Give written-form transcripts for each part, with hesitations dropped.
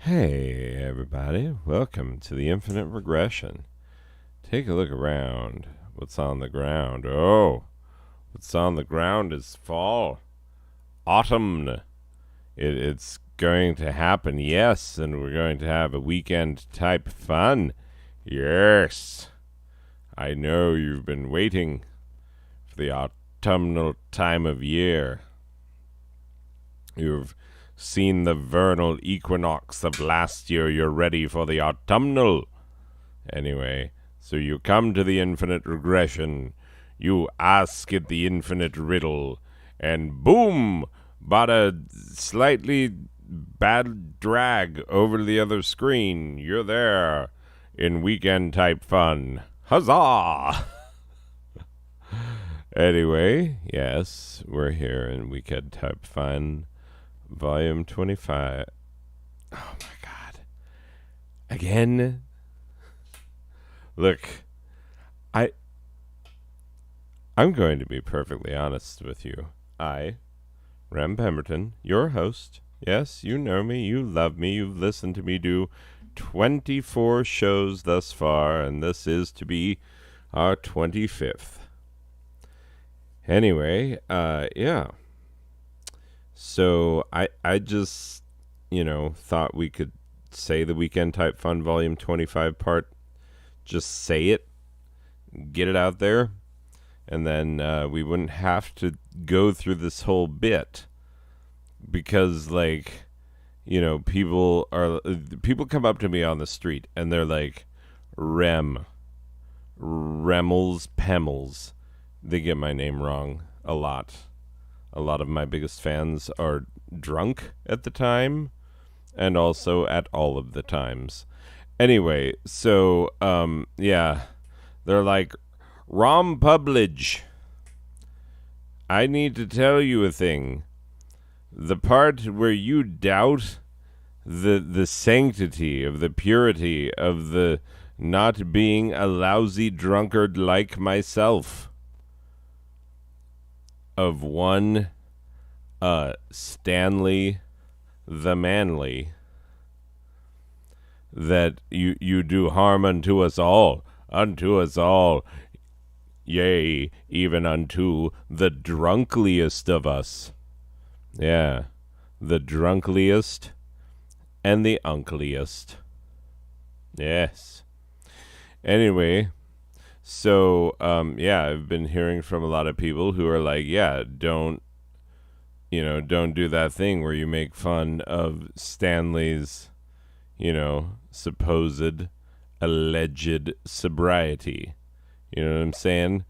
Hey, everybody. Welcome to the Infinite Regression. Take a look around. What's on the ground? Oh, what's on the ground is fall. Autumn. It's going to happen, yes, and we're going to have a weekend type fun. Yes. I know you've been waiting for the autumnal time of year. You've seen the vernal equinox of last year. You're ready for the autumnal. Anyway, so you come to the infinite regression. You ask it the infinite riddle. And boom! But a slightly bad drag over the other screen. You're there in weekend type fun. Huzzah! Anyway, yes, we're here in weekend type fun. Volume 25. Oh my god. Again? Look, I'm going to be perfectly honest with you. Rem Pemberton, your host. Yes, you know me, you love me, you've listened to me do 24 shows thus far, and this is to be our 25th. Anyway, yeah. So I just, thought we could say the Weekend Type Fun Volume 25 part. Just say it. Get it out there. And then we wouldn't have to go through this whole bit. Because, people come up to me on the street and they're like, Remmels, Pemmels. They get my name wrong a lot. A lot of my biggest fans are drunk at the time and also at all of the times. Anyway, so, yeah, they're like, Rom Publige, I need to tell you a thing. The part where you doubt the sanctity of the purity of the not being a lousy drunkard like myself. Of one Stanley the Manly, that you do harm unto us all, yea, even unto the drunkliest of us. Yeah, the drunkliest and the unkliest. Yes. Anyway, so, yeah, I've been hearing from a lot of people who are like, yeah, don't do that thing where you make fun of Stanley's, supposed alleged sobriety. You know what I'm saying?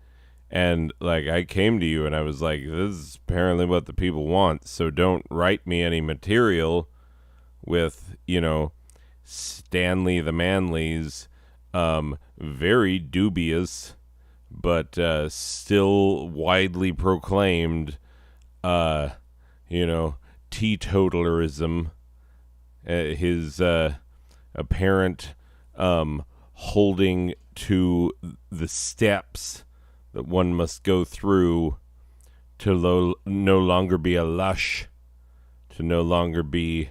And, I came to you and I was like, this is apparently what the people want, so don't write me any material with, Stanley the Manly's very dubious, but still widely proclaimed, teetotalerism, his apparent holding to the steps that one must go through to no longer be a lush, to no longer be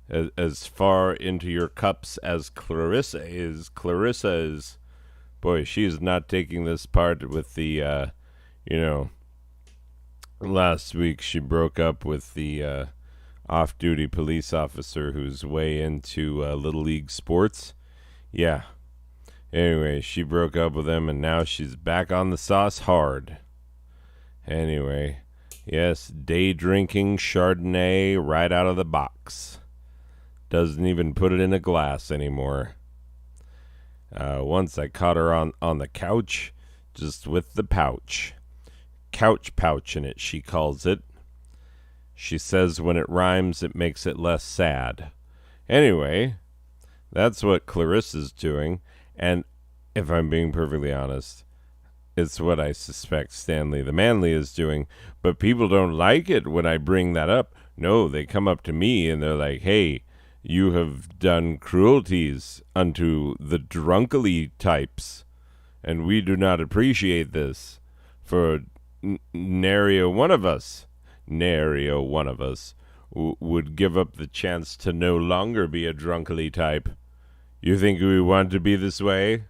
as far into your cups as Clarissa is. Clarissa is, boy, she is not taking this part with the, last week she broke up with the off-duty police officer who's way into Little League sports. Yeah. Anyway, she broke up with him, and now she's back on the sauce hard. Anyway, yes, day drinking Chardonnay right out of the box. Doesn't even put it in a glass anymore. Once I caught her on the couch, just with the pouch. Couch pouch in it, she calls it. She says when it rhymes, it makes it less sad. Anyway, that's what Clarissa's doing. And if I'm being perfectly honest, it's what I suspect Stanley the Manly is doing. But people don't like it when I bring that up. No, they come up to me and they're like, hey, you have done cruelties unto the drunkly types, and we do not appreciate this. For nary a one of us would give up the chance to no longer be a drunkly type. You think we want to be this way?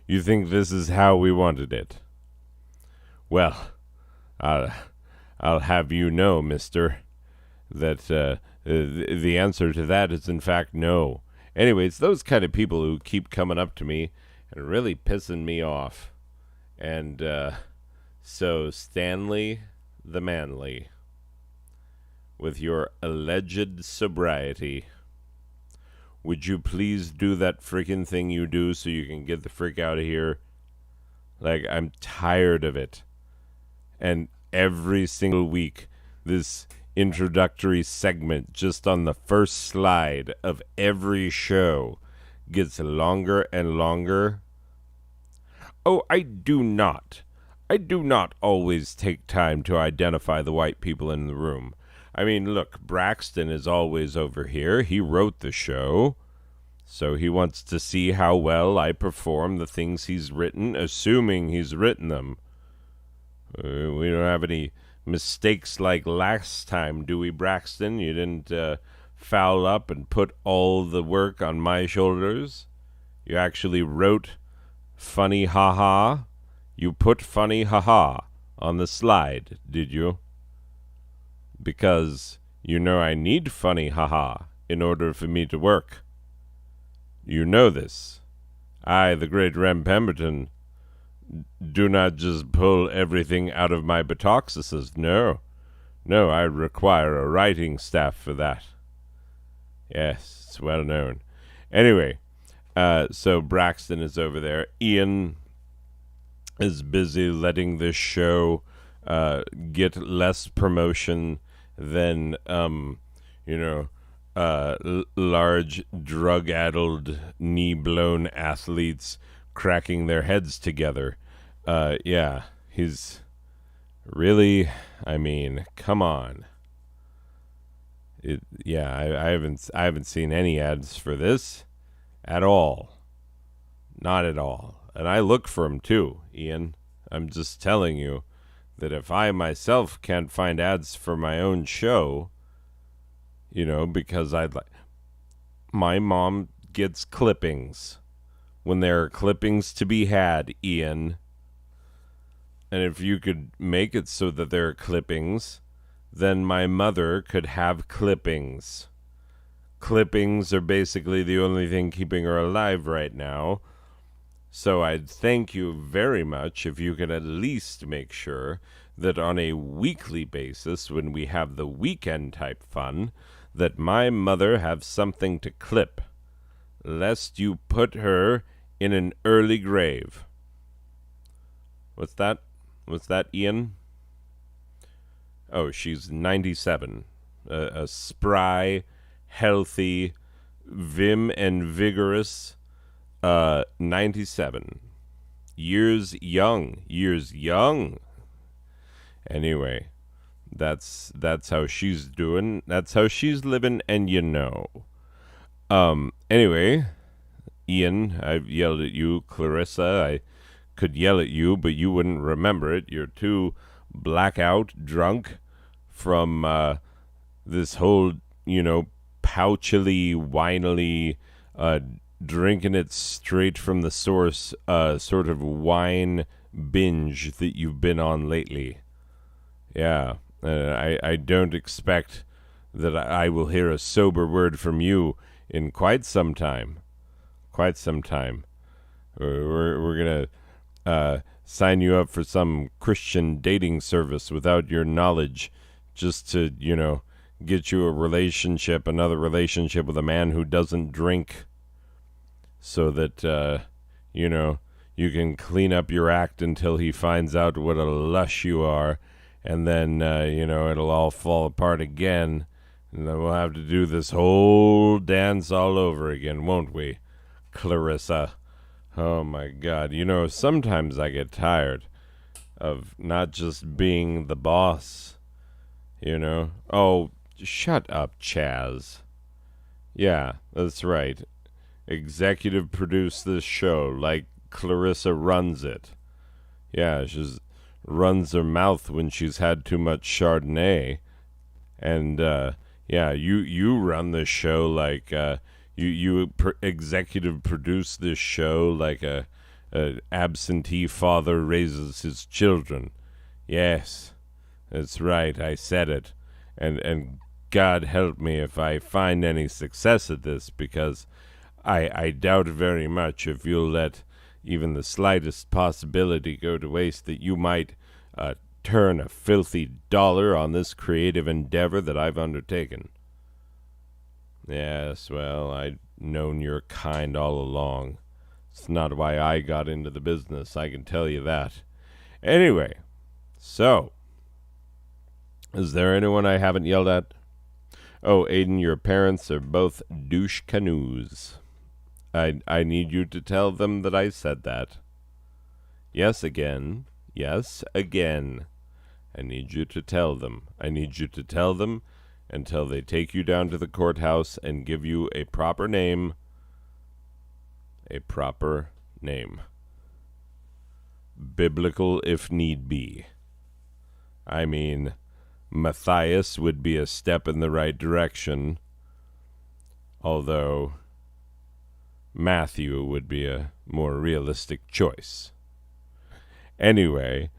You think this is how we wanted it? Well, I'll have you know, mister, that the answer to that is in fact no. Anyway, it's those kind of people who keep coming up to me and really pissing me off. And so, Stanley the Manly, with your alleged sobriety, would you please do that freaking thing you do so you can get the frick out of here? Like, I'm tired of it. And every single week, this introductory segment just on the first slide of every show gets longer and longer. Oh, I do not always take time to identify the white people in the room. I mean, look, Braxton is always over here. He wrote the show, so he wants to see how well I perform the things he's written, assuming he's written them. We don't have any mistakes like last time, do we, Braxton? You didn't foul up and put all the work on my shoulders. You actually wrote funny ha-ha. You put funny ha-ha on the slide, did you? Because you know I need funny ha-ha in order for me to work. You know this. I, the great Rem Pemberton, do not just pull everything out of my buttocks. No, I require a writing staff for that. Yes, it's well known. Anyway, so Braxton is over there. Ian is busy letting this show get less promotion than, large drug-addled, knee-blown athletes cracking their heads together. Yeah, he's really, I mean, come on. I haven't seen any ads for this at all. Not at all. And I look for them too, Ian. I'm just telling you that if I myself can't find ads for my own show, because my mom gets clippings when there are clippings to be had, Ian. And if you could make it so that there are clippings, then my mother could have clippings. Clippings are basically the only thing keeping her alive right now. So I'd thank you very much if you could at least make sure that on a weekly basis, when we have the weekend type fun, that my mother have something to clip, lest you put her in an early grave. What's that? What's that, Ian? Oh, she's 97. A spry, healthy, vim and vigorous 97. Years young. Anyway, that's how she's doing. That's how she's living, and Anyway, Ian, I've yelled at you. Clarissa, I could yell at you, but you wouldn't remember it. You're too blackout drunk from this whole, pouchily, winily, drinking it straight from the source, sort of wine binge that you've been on lately. Yeah, I don't expect that I will hear a sober word from you in quite some time. We're gonna sign you up for some Christian dating service without your knowledge, just to, get you another relationship with a man who doesn't drink, so that, you can clean up your act until he finds out what a lush you are, and then, it'll all fall apart again, and then we'll have to do this whole dance all over again, won't we, Clarissa? Oh, my God. Sometimes I get tired of not just being the boss, Oh, shut up, Chaz. Yeah, that's right. Executive produce this show like Clarissa runs it. Yeah, she runs her mouth when she's had too much Chardonnay. And yeah, you run the show like executive produce this show like a absentee father raises his children. Yes, that's right. I said it, and God help me if I find any success at this, because I doubt very much if you'll let even the slightest possibility go to waste that you might turn a filthy dollar on this creative endeavor that I've undertaken. Yes, well, I've known your kind all along. It's not why I got into the business, I can tell you that. Anyway, so, is there anyone I haven't yelled at? Oh, Aiden, your parents are both douche canoes. I need you to tell them that I said that. Yes, again. Yes, again. I need you to tell them. I need you to tell them until they take you down to the courthouse and give you a proper name. A proper name. Biblical if need be. I mean, Matthias would be a step in the right direction, although Matthew would be a more realistic choice. Anyway,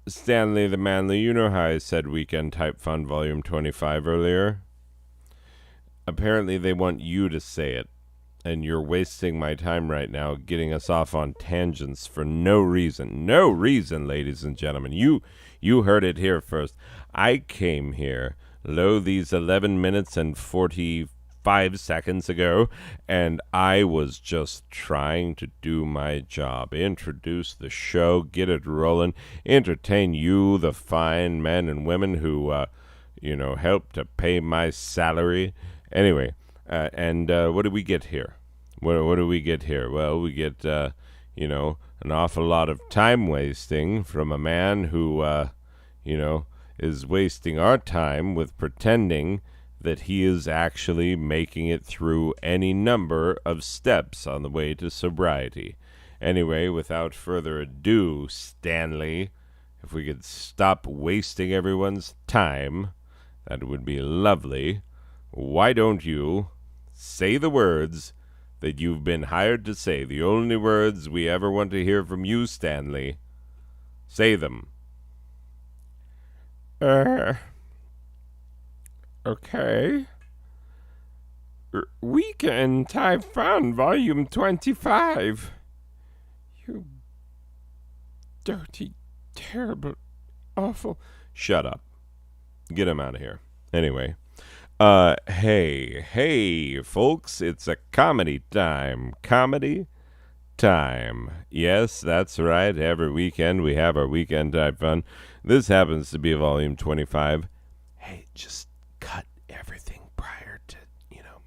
Stanley the Manly, you know how I said Weekend Type Fun Volume 25 earlier? Apparently they want you to say it, and you're wasting my time right now getting us off on tangents for no reason. No reason, ladies and gentlemen. You heard it here first. I came here, these 11 minutes and 45 seconds ago, and I was just trying to do my job. Introduce the show, get it rolling, entertain you, the fine men and women who, help to pay my salary. Anyway, and what do we get here? What do we get here? Well, we get, an awful lot of time wasting from a man who, is wasting our time with pretending that he is actually making it through any number of steps on the way to sobriety. Anyway, without further ado, Stanley, if we could stop wasting everyone's time, that would be lovely. Why don't you say the words that you've been hired to say, the only words we ever want to hear from you, Stanley. Say them. Okay. Weekend Type Fun, Volume 25. You dirty, terrible, awful... Shut up. Get him out of here. Anyway. Hey, folks, it's a comedy time. Comedy time. Yes, that's right. Every weekend we have our Weekend Type Fun. This happens to be Volume 25. Hey, just cut everything prior to,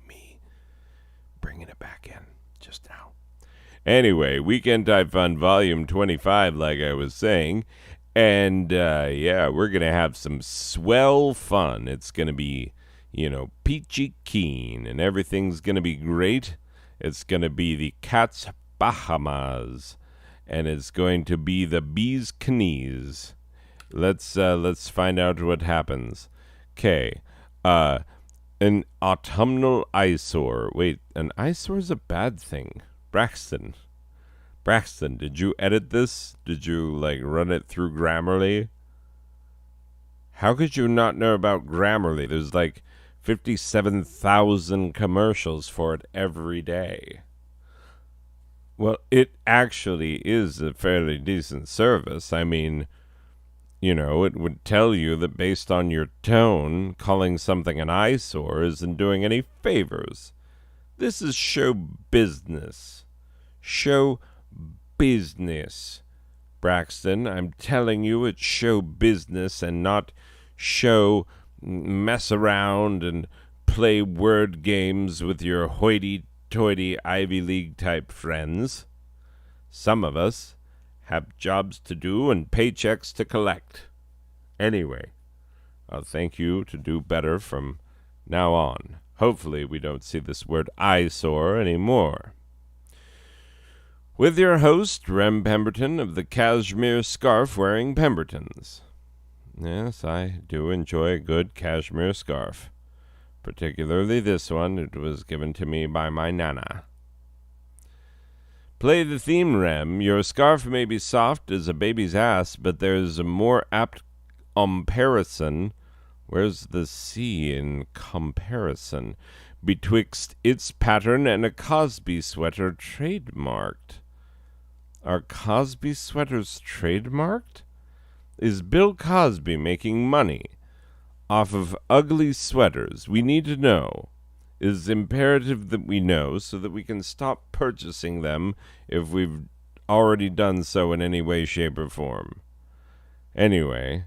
me bringing it back in just now. Anyway, Weekend Type Fun Volume 25, like I was saying. And, we're going to have some swell fun. It's going to be, peachy keen, and everything's going to be great. It's going to be the Cat's Bahamas, and it's going to be the Bee's Knees. Let's find out what happens. Okay, an autumnal eyesore. Wait, an eyesore is a bad thing. Braxton, did you edit this? Did you, run it through Grammarly? How could you not know about Grammarly? There's, 57,000 commercials for it every day. Well, it actually is a fairly decent service. I mean, it would tell you that based on your tone, calling something an eyesore isn't doing any favors. This is show business. Show business. Braxton, I'm telling you it's show business and not show mess around and play word games with your hoity-toity Ivy League type friends. Some of us have jobs to do and paychecks to collect. Anyway, I'll thank you to do better from now on. Hopefully we don't see this word eyesore anymore. With your host, Rem Pemberton of the Cashmere Scarf Wearing Pembertons. Yes, I do enjoy a good cashmere scarf. Particularly this one. It was given to me by my nana. Play the theme, Rem. Your scarf may be soft as a baby's ass, but there's a more apt comparison. Where's the C in comparison? Betwixt its pattern and a Cosby sweater trademarked. Are Cosby sweaters trademarked? Is Bill Cosby making money off of ugly sweaters? We need to know. It is imperative that we know so that we can stop purchasing them if we've already done so in any way, shape, or form. Anyway,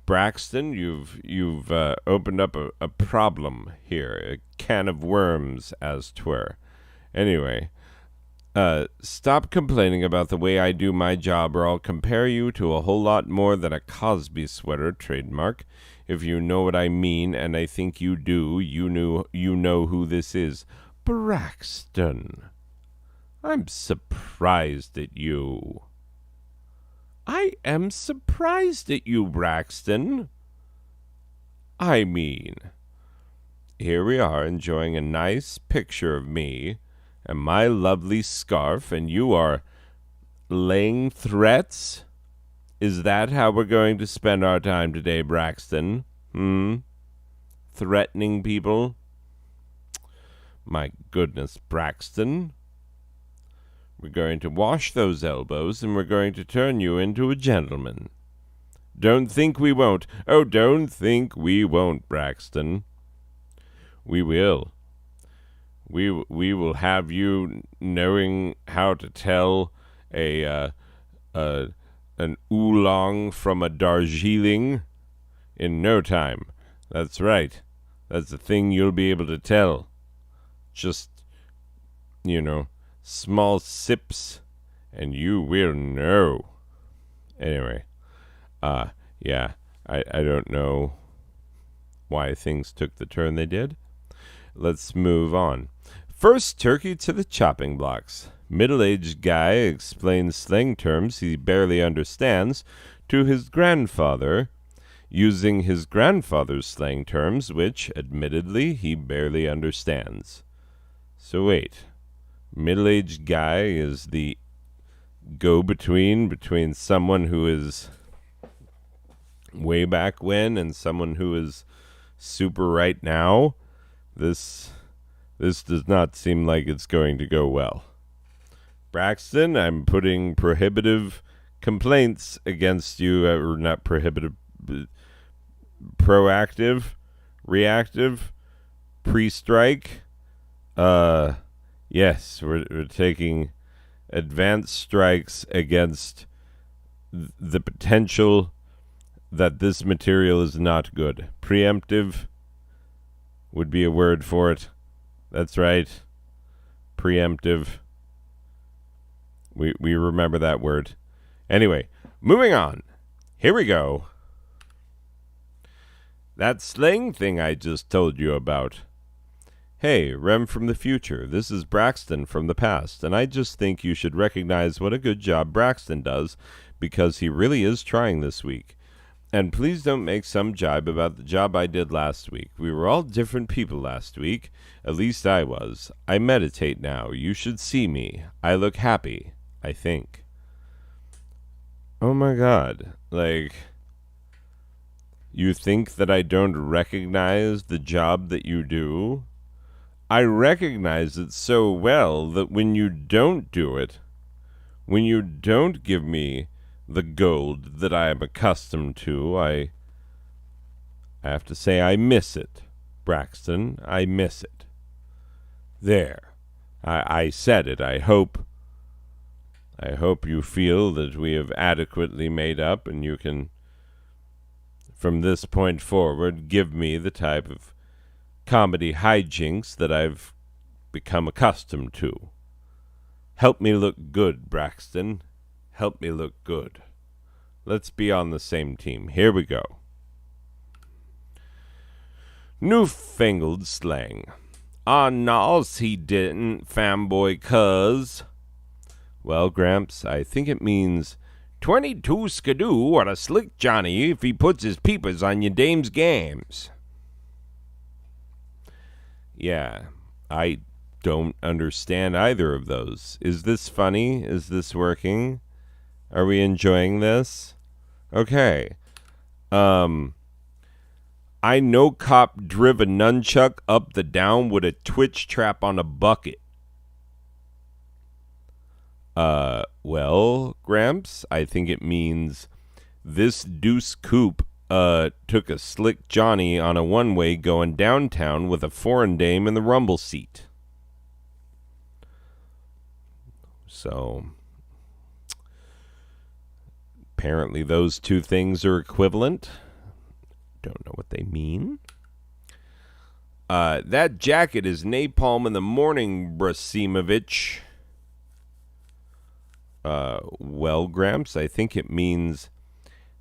Braxton, you've opened up a problem here, a can of worms, as 'twere. Anyway, stop complaining about the way I do my job, or I'll compare you to a whole lot more than a Cosby sweater trademark. If you know what I mean, and I think you do, you know who this is. Braxton. I'm surprised at you. I am surprised at you, Braxton. I mean, here we are enjoying a nice picture of me and my lovely scarf, and you are laying threats? Is that how we're going to spend our time today, Braxton? Threatening people? My goodness, Braxton. We're going to wash those elbows, and we're going to turn you into a gentleman. Don't think we won't. Oh, don't think we won't, Braxton. We will. We will have you knowing how to tell an oolong from a Darjeeling in no time. That's right. That's the thing you'll be able to tell. Just, small sips, and you will know. Anyway, yeah, I don't know why things took the turn they did. Let's move on. First turkey to the chopping blocks. Middle-aged guy explains slang terms he barely understands to his grandfather, using his grandfather's slang terms, which, admittedly, he barely understands. So wait, middle-aged guy is the go-between someone who is way back when and someone who is super right now? This does not seem like it's going to go well. Braxton, I'm putting prohibitive complaints against you, or not prohibitive, proactive, reactive, pre-strike. Yes, we're taking advanced strikes against the potential that this material is not good. Preemptive would be a word for it. That's right. Preemptive. We remember that word. Anyway, moving on. Here we go. That slang thing I just told you about. Hey, Rem from the future. This is Braxton from the past, and I just think you should recognize what a good job Braxton does, because he really is trying this week. And please don't make some jibe about the job I did last week. We were all different people last week. At least I was. I meditate now. You should see me. I look happy, I think. Oh my God. You think that I don't recognize the job that you do? I recognize it so well that when you don't do it, when you don't give me the gold that I am accustomed to, I have to say I miss it, Braxton. I miss it. There. I said it. I hope you feel that we have adequately made up, and you can, from this point forward, give me the type of comedy hijinks that I've become accustomed to. Help me look good, Braxton. Help me look good. Let's be on the same team. Here we go. Newfangled slang. Ah, nos, he didn't, fanboy cuz. Well, Gramps, I think it means 22 skidoo what a slick Johnny if he puts his peepers on your dame's gams. Yeah, I don't understand either of those. Is this funny? Is this working? Are we enjoying this? Okay. I no cop driv a nunchuck up the down with a twitch trap on a bucket. Well, Gramps, I think it means this deuce coupe took a slick Johnny on a one-way going downtown with a foreign dame in the rumble seat. So, apparently those two things are equivalent. Don't know what they mean. That jacket is napalm in the morning, Brasimovich. Well, Gramps, I think it means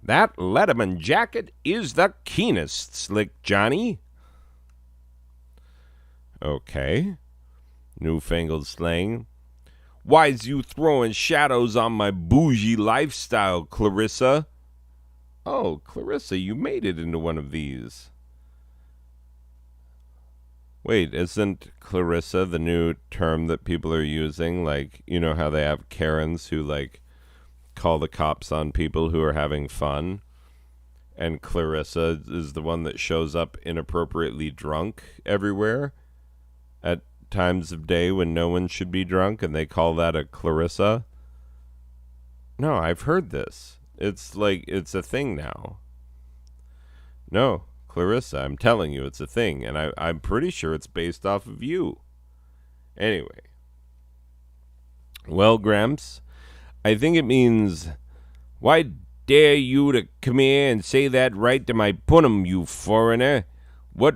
that Letterman jacket is the keenest, slick Johnny. Okay. Newfangled slang. Why's you throwing shadows on my bougie lifestyle, Clarissa? Oh, Clarissa, you made it into one of these. Wait, isn't Clarissa the new term that people are using? Like, you know how they have Karens who, like, call the cops on people who are having fun? And Clarissa is the one that shows up inappropriately drunk everywhere at times of day when no one should be drunk, and they call that a Clarissa? No, I've heard this. It's like, it's a thing now. No, Clarissa, I'm telling you, it's a thing, and I'm pretty sure it's based off of you. Anyway. Well, Gramps, I think it means, why dare you to come here and say that right to my punum, you foreigner? What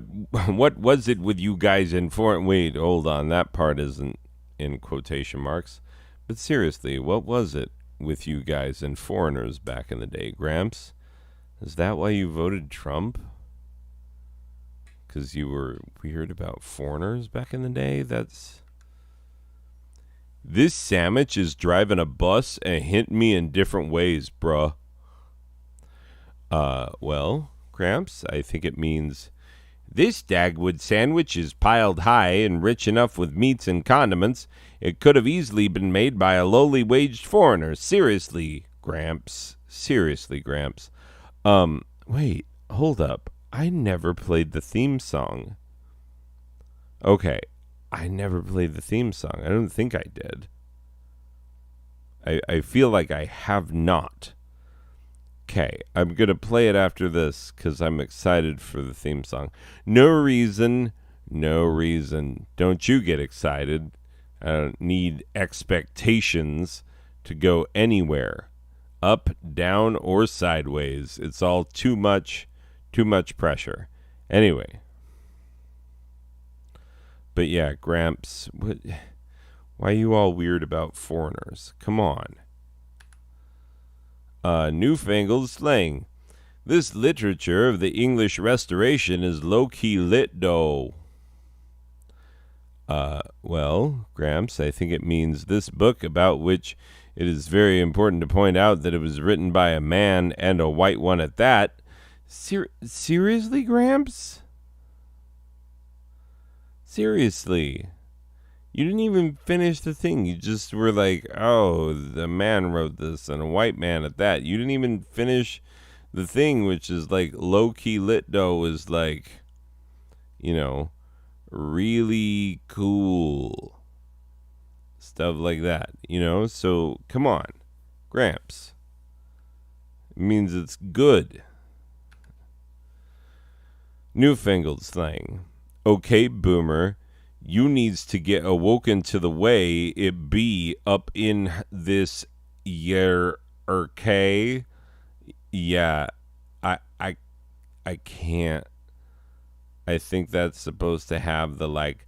was it with you guys in foreign... Wait, hold on, that part isn't in quotation marks. But seriously, what was it with you guys and foreigners back in the day, Gramps? Is that why you voted Trump? Because you were weird about foreigners back in the day? That's... This sandwich is driving a bus and hit me in different ways, bruh. Well, Gramps, I think it means... This Dagwood sandwich is piled high and rich enough with meats and condiments. It could have easily been made by a lowly waged foreigner. Seriously, Gramps. Seriously, Gramps. Wait, hold up. I never played the theme song. Okay, I never played the theme song. I don't think I did. I feel like I have not. Okay, I'm going to play it after this because I'm excited for the theme song. No reason. Don't you get excited. I don't need expectations to go anywhere. Up, down, or sideways. It's all too much pressure. Anyway. But yeah, Gramps, why are you all weird about foreigners? Come on. Newfangled slang. This literature of the English Restoration is low-key lit, though. Well, Gramps, I think it means this book about which it is very important to point out that it was written by a man and a white one at that. Seriously, Gramps? Seriously. You didn't even finish the thing. You just were like, oh, the man wrote this and a white man at that. You didn't even finish the thing, which is like low-key lit dough is like, you know, really cool. Stuff like that, you know? So, come on. Gramps. It means it's good. Newfangled slang. Okay, boomer. You needs to get awoken to the way it be up in this year, okay? Yeah, I can't. I think that's supposed to have the like,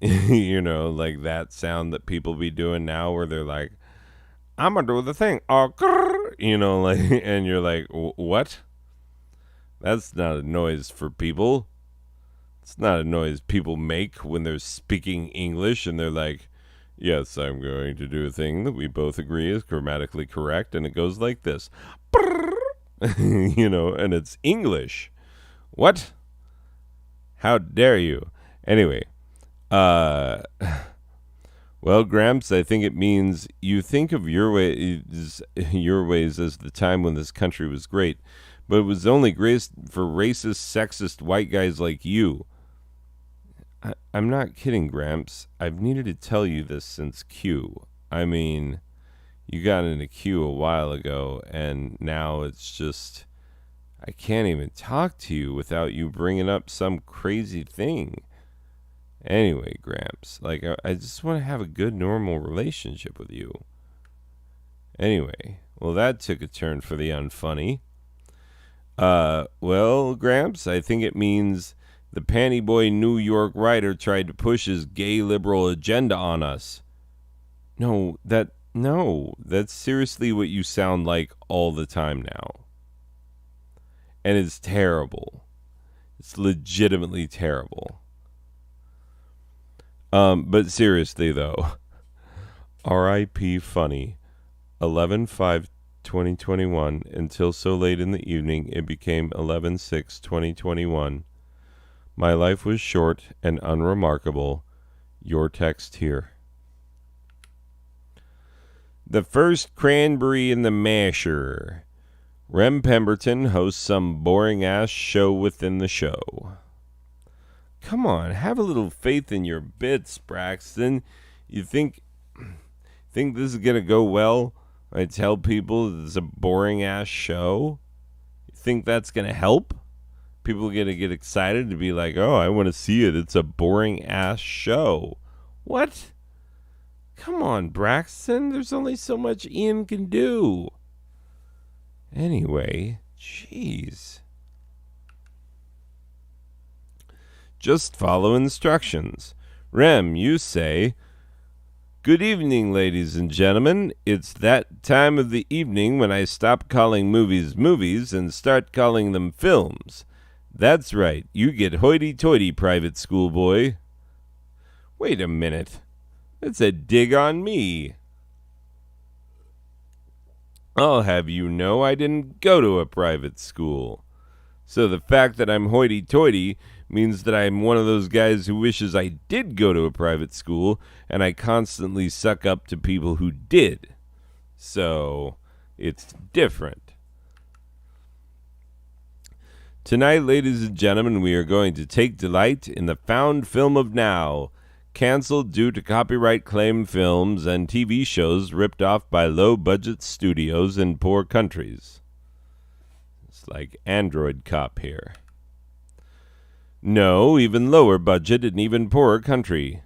you know, like that sound that people be doing now, where they're like, "I'm gonna do the thing," you know, like, and you're like, "What?" That's not a noise for people. It's not a noise people make when they're speaking English and they're like, Yes, I'm going to do a thing that we both agree is grammatically correct, and it goes like this. And it's English. What? How dare you? Anyway, uh, well, Gramps, I think it means you think of your ways as the time when this country was great, but it was only great for racist, sexist white guys like you. I'm not kidding, Gramps. I've needed to tell you this since Q. I mean, you got into Q a while ago, and now it's just I can't even talk to you without you bringing up some crazy thing. Anyway, Gramps, I just want to have a good, normal relationship with you. Anyway, well, that took a turn for the unfunny. Well, Gramps, I think it means the panty boy New York writer tried to push his gay liberal agenda on us. No, that's seriously what you sound like all the time now. And it's terrible. It's legitimately terrible. But seriously though, R.I.P. Funny, 11/5/2021 until so late in the evening it became 11/6/2021. My life was short and unremarkable. Your text here. The first cranberry in the masher. Rem Pemberton hosts some boring-ass show within the show. Come on, have a little faith in your bits, Braxton. You think this is going to go well? I tell people it's a boring-ass show? You think that's going to help? People are going to get excited to be like, oh, I want to see it. It's a boring-ass show. What? Come on, Braxton. There's only so much Ian can do. Anyway, jeez. Just follow instructions. Rem, you say, good evening, ladies and gentlemen. It's that time of the evening when I stop calling movies movies and start calling them films. That's right. You get hoity-toity, private schoolboy. Wait a minute. That's a dig on me. I'll have you know I didn't go to a private school. So the fact that I'm hoity-toity means that I'm one of those guys who wishes I did go to a private school, and I constantly suck up to people who did. So it's different. Tonight, ladies and gentlemen, we are going to take delight in the found film of now, canceled due to copyright claim films and TV shows ripped off by low-budget studios in poor countries. It's like Android Cop here. No, even lower budget and even poorer country.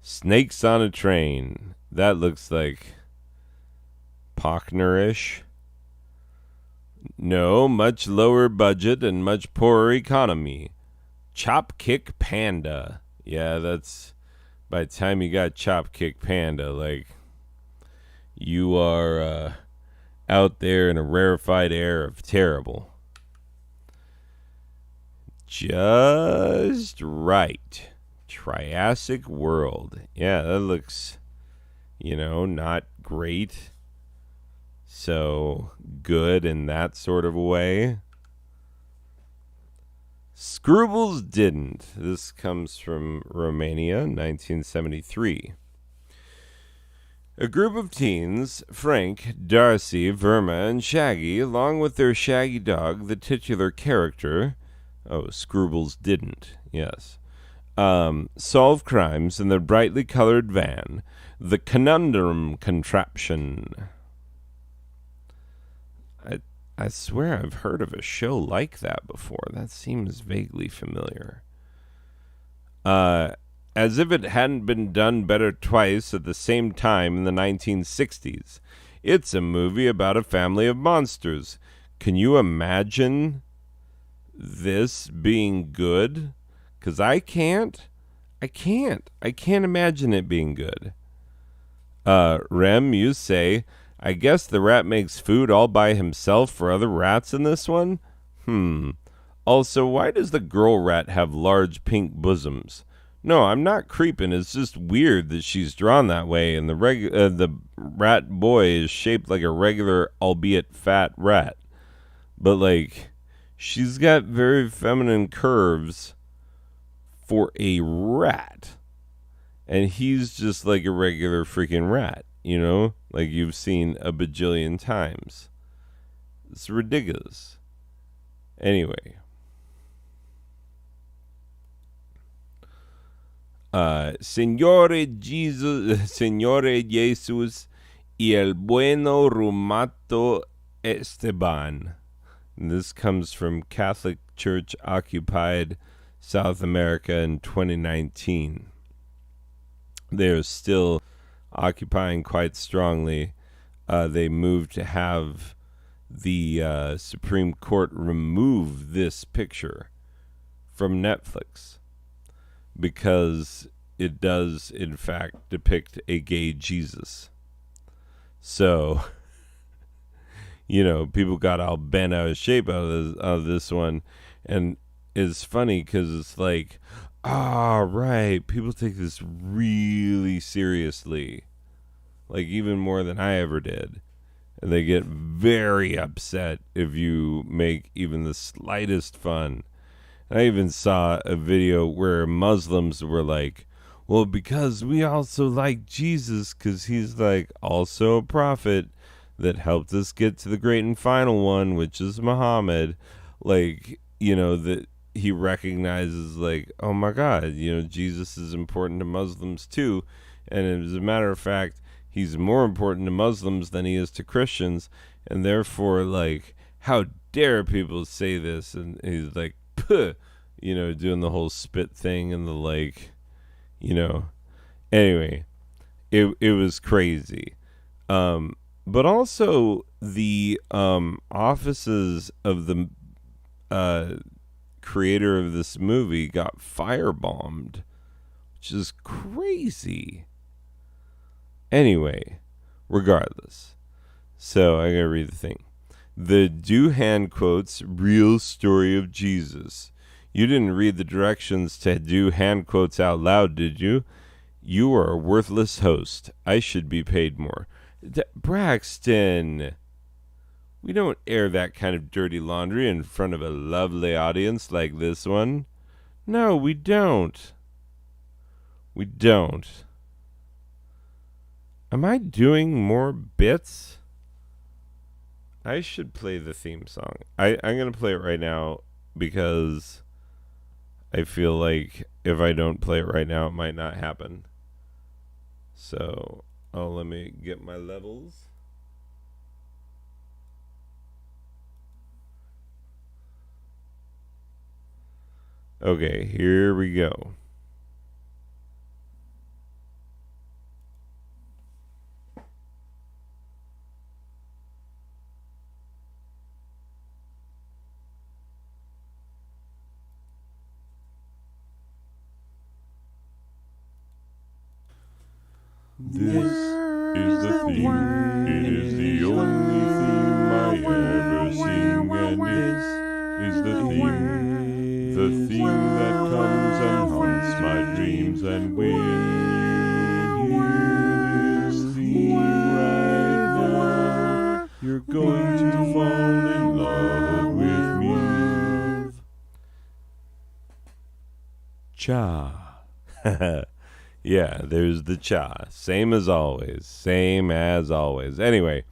Snakes on a Train. That looks like Pockner-ish. No, much lower budget and much poorer economy. Chop Kick Panda. Yeah, that's by the time you got Chop Kick Panda, like you are out there in a rarefied air of terrible. Just right. Triassic World. Yeah, that looks, not great. So good in that sort of a way. Scroobles Didn't. This comes from Romania, 1973. A group of teens, Frank, Darcy, Verma, and Shaggy, along with their shaggy dog, the titular character, Scroobles Didn't, yes, solve crimes in their brightly colored van, the Conundrum Contraption. I swear I've heard of a show like that before. That seems vaguely familiar. As if it hadn't been done better twice at the same time in the 1960s. It's a movie about a family of monsters. Can you imagine this being good? 'Cause I can't. I can't imagine it being good. Rem, you say, I guess the rat makes food all by himself for other rats in this one? Also, why does the girl rat have large pink bosoms? No, I'm not creeping. It's just weird that she's drawn that way, and the rat boy is shaped like a regular, albeit fat rat. But like, she's got very feminine curves for a rat, and he's just like a regular freaking rat. Like you've seen a bajillion times. It's ridiculous. Anyway. Señor Jesus y el bueno rumato Esteban. And this comes from Catholic Church occupied South America in 2019. They're still occupying quite strongly. They moved to have the Supreme Court remove this picture from Netflix because it does, in fact, depict a gay Jesus. So, people got all bent out of shape out of this one. And it's funny because it's like, right, people take this really seriously. Like, even more than I ever did. And they get very upset if you make even the slightest fun. I even saw a video where Muslims were like, well, because we also like Jesus, because he's like also a prophet that helped us get to the great and final one, which is Muhammad. Like, that he recognizes, like, oh my God, Jesus is important to Muslims too. And as a matter of fact, he's more important to Muslims than he is to Christians. And therefore, like, how dare people say this? And he's like, puh, doing the whole spit thing and the like, Anyway, it was crazy. But also the offices of the creator of this movie got firebombed, which is crazy. Anyway, regardless. So I gotta read the thing. The do hand quotes real story of Jesus. You didn't read the directions to do hand quotes out loud, did you? You are a worthless host. I should be paid more. Braxton, we don't air that kind of dirty laundry in front of a lovely audience like this one. No, we don't. We don't. Am I doing more bits? I should play the theme song. I'm going to play it right now because I feel like if I don't play it right now, it might not happen. So, let me get my levels. Okay, here we go. This is the theme. It is the only theme I ever sing, and this is the theme. The theme that comes and haunts my dreams, and when you hear this theme right now, you're going to fall in love with me. Cha. Yeah, there's the cha. Same as always. Anyway,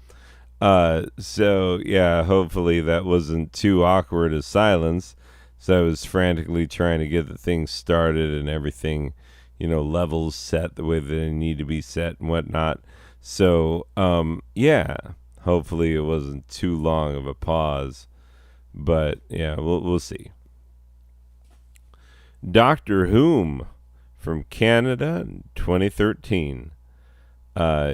so yeah, hopefully that wasn't too awkward a silence. So I was frantically trying to get the thing started and everything, levels set the way that they need to be set and whatnot. So, yeah, hopefully it wasn't too long of a pause. But yeah, we'll see. Doctor Whom from Canada in 2013.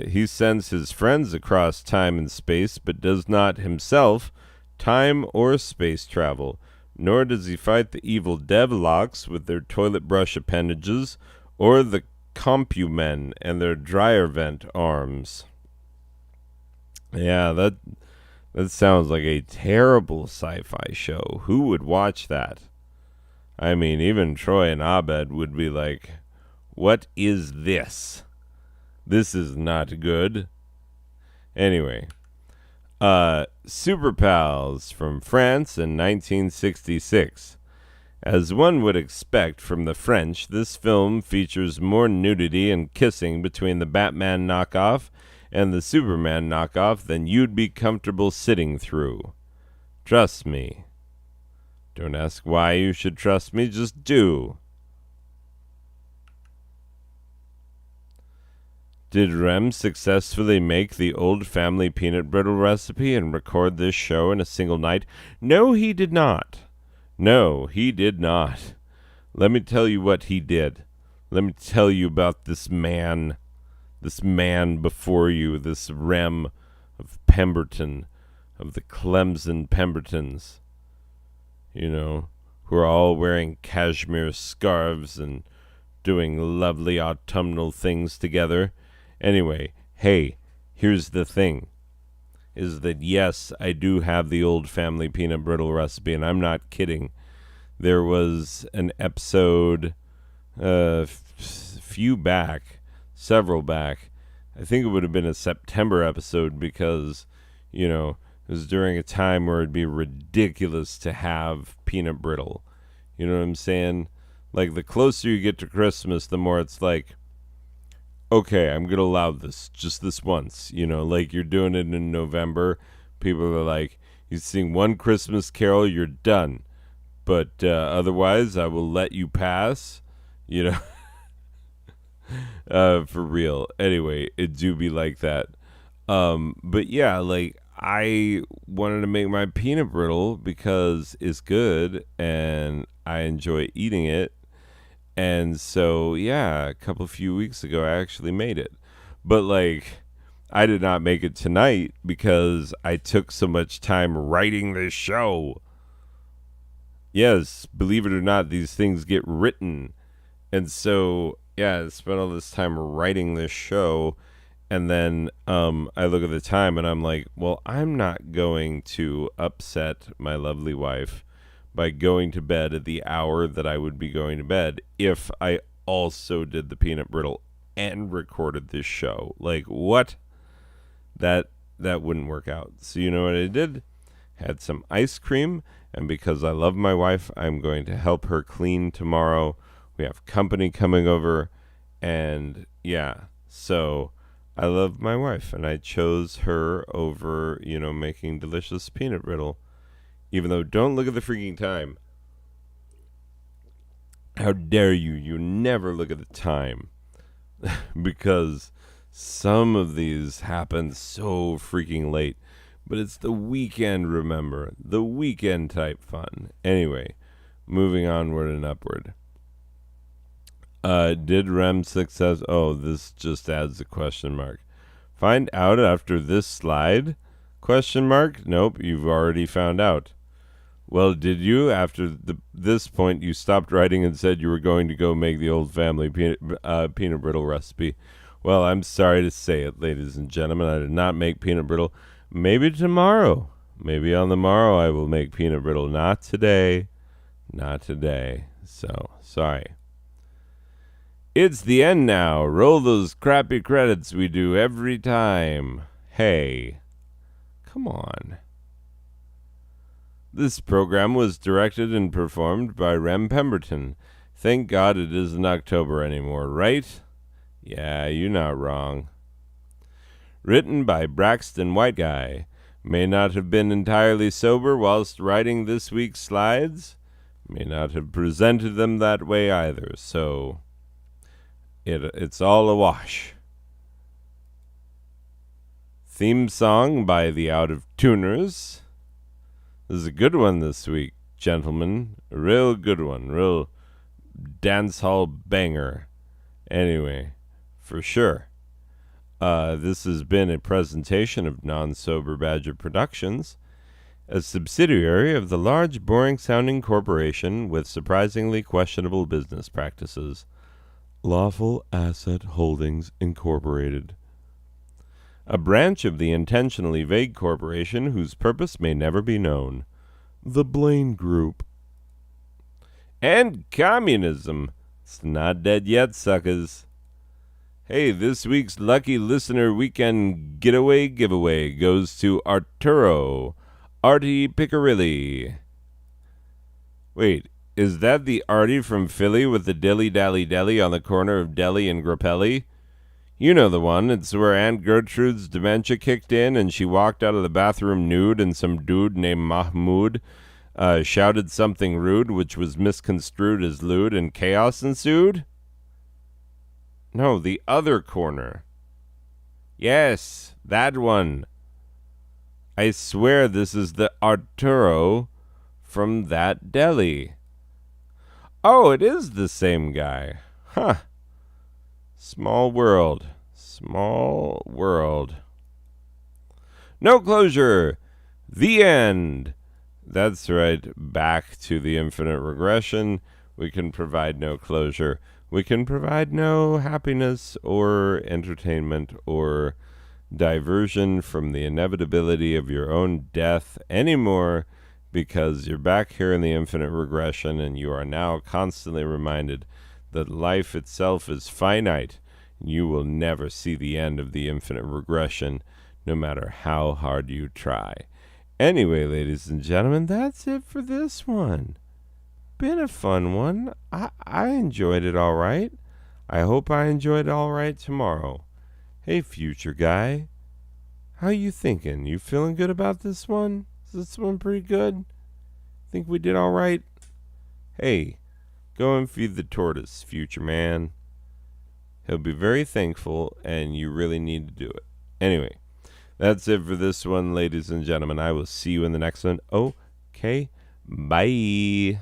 He sends his friends across time and space, but does not himself time or space travel, nor does he fight the evil Devlocks with their toilet brush appendages, or the Compumen and their dryer vent arms. Yeah, that sounds like a terrible sci-fi show. Who would watch that? I mean, even Troy and Abed would be like, What is this? This is not good. Anyway, Super Pals from France in 1966. As one would expect from the French, this film features more nudity and kissing between the Batman knockoff and the Superman knockoff than you'd be comfortable sitting through. Trust me. Don't ask why you should trust me, just do. Did Rem successfully make the old family peanut brittle recipe and record this show in a single night? No, he did not. No, he did not. Let me tell you what he did. Let me tell you about this man before you, this Rem of Pemberton, of the Clemson Pembertons, who are all wearing cashmere scarves and doing lovely autumnal things together. Anyway, hey, here's the thing, is that yes, I do have the old family peanut brittle recipe, and I'm not kidding. There was an episode several back. I think it would have been a September episode because, it was during a time where it'd be ridiculous to have peanut brittle. You know what I'm saying? Like, the closer you get to Christmas, the more it's like, okay, I'm going to allow this, just this once. Like you're doing it in November. People are like, you sing one Christmas carol, you're done. But otherwise, I will let you pass, for real. Anyway, it do be like that. But yeah, like I wanted to make my peanut brittle because it's good and I enjoy eating it. And so, yeah, a few weeks ago, I actually made it. But, like, I did not make it tonight because I took so much time writing this show. Yes, believe it or not, these things get written. And so, yeah, I spent all this time writing this show. And then I look at the time and I'm like, well, I'm not going to upset my lovely wife by going to bed at the hour that I would be going to bed if I also did the peanut brittle and recorded this show. Like, what? That wouldn't work out. So you know what I did? Had some ice cream, and because I love my wife, I'm going to help her clean tomorrow. We have company coming over, and yeah, so I love my wife, and I chose her over, making delicious peanut brittle. Even though, don't look at the freaking time. How dare you? You never look at the time. Because some of these happen so freaking late. But it's the weekend, remember. The weekend type fun. Anyway, moving onward and upward. Did Rem success... Oh, this just adds a question mark. Find out after this slide? Question mark? Nope, you've already found out. Well, did you? After this point, you stopped writing and said you were going to go make the old family peanut brittle recipe. Well, I'm sorry to say it, ladies and gentlemen. I did not make peanut brittle. Maybe tomorrow. Maybe on the morrow I will make peanut brittle. Not today. Not today. So, sorry. It's the end now. Roll those crappy credits we do every time. Hey. Come on. This program was directed and performed by Rem Pemberton. Thank God it isn't October anymore, right? Yeah, you're not wrong. Written by Braxton Whiteguy. May not have been entirely sober whilst writing this week's slides. May not have presented them that way either, so it's all a wash. Theme song by the Out of Tuners. This is a good one this week, gentlemen. A real good one. Real dance hall banger. Anyway, for sure. This has been a presentation of Non-Sober Badger Productions, a subsidiary of the large, boring-sounding corporation with surprisingly questionable business practices, Lawful Asset Holdings Incorporated. A branch of the intentionally vague corporation whose purpose may never be known, the Blaine Group. And communism. It's not dead yet, suckers. Hey, this week's Lucky Listener Weekend Getaway giveaway goes to Arturo Artie Picarilli. Wait, is that the Artie from Philly with the Dilly Dally Deli on the corner of Deli and Grappelli? You know the one. It's where Aunt Gertrude's dementia kicked in and she walked out of the bathroom nude and some dude named Mahmoud shouted something rude which was misconstrued as lewd and chaos ensued? No, the other corner. Yes, that one. I swear this is the Arturo from that deli. Oh, it is the same guy. Huh. Small world. Small world. No closure. The end. That's right. Back to the infinite regression. We can provide no closure. We can provide no happiness or entertainment or diversion from the inevitability of your own death anymore, because you're back here in the infinite regression and you are now constantly reminded that life itself is finite. You will never see the end of the infinite regression, no matter how hard you try. Anyway, ladies and gentlemen, that's it for this one. Been a fun one. I enjoyed it all right. I hope I enjoyed it all right tomorrow. Hey, future guy. How you thinking? You feeling good about this one? Is this one pretty good? Think we did all right? Hey, go and feed the tortoise, future man. He'll be very thankful, and you really need to do it. Anyway, that's it for this one, ladies and gentlemen. I will see you in the next one. Okay, bye.